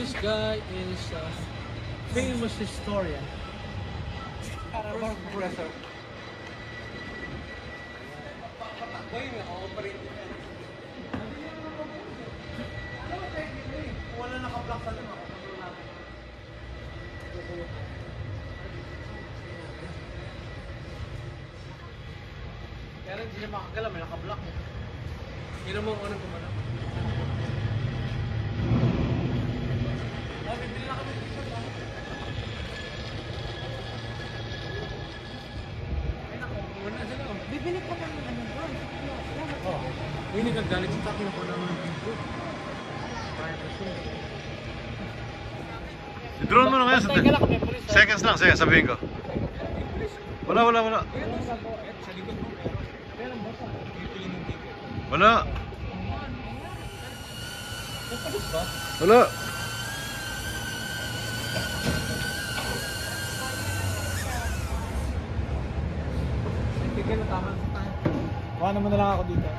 This guy is a famous historian. Professor. Wala naka-block sa lima. Kaya rin hindi niya makakagalaw, may naka-block. Hindi mo kung anong gumana. Bibili na kami dito. Ay naku, wala sila. Bibili ka ng ano doon. Oo. Hindi nagagalit sa takin ako naman dito. I-drone mo na ngayon. Seconds lang, sige, sabihin ko. Wala. Wala. Wala. Tigil na tama. Kuha naman na lang ako dito.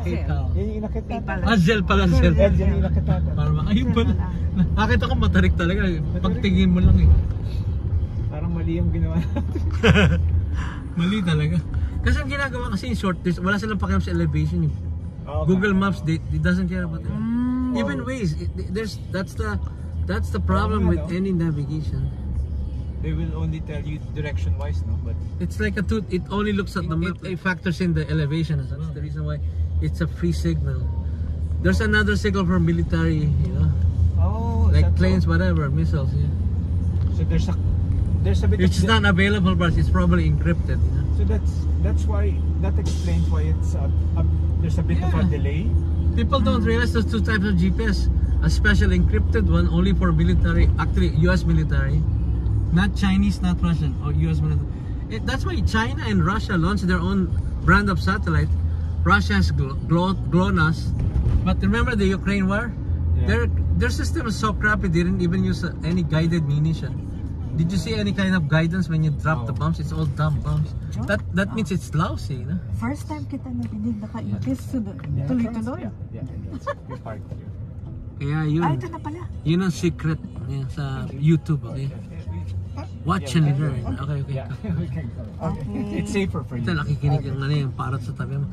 PayPal. Yan yung inakit natin. Zelle pala, Zelle. Yan yung inakit natin. Para ayun pala. Nakita ko matarik talaga. Pagtingin mo lang eh. Parang mali yung ginawa natin. Mali talaga. Kasi ang ginagawa kasi in short, wala silang pakialam sa elevation eh. Google Maps, they doesn't care about it. Even Waze, that's the problem with any navigation. They will only tell you direction wise, no? But It's like it only looks at the map. It factors in the elevation. That's the reason why it's a free signal. There's another signal for military, you know, like planes, whatever, missiles. Yeah. So there's a bit. It's not available, but it's probably encrypted. You know? So that's why that explains why it's there's a bit of a delay. People don't realize there's two types of GPS. A special encrypted one only for military, actually US military, not Chinese, not Russian, or US military. That's why China and Russia launched their own brand of satellite. Russia has GLONASS, but remember the Ukraine war? Yeah. Their system is so crappy, they didn't even use any guided munition. Did you see any kind of guidance when you drop the bombs? It's all dumb bombs. That means it's lousy, you know? First time kita narinig naka-ipis, tuloy-tuloy. Yeah. It's part of you. Kaya yun. Ah, ito na pala. Yun ang secret sa YouTube, okay? Watch and learn. Okay. Yeah. Okay. It's safer for you. Ito, nakikinig yung parrot sa tabi mo.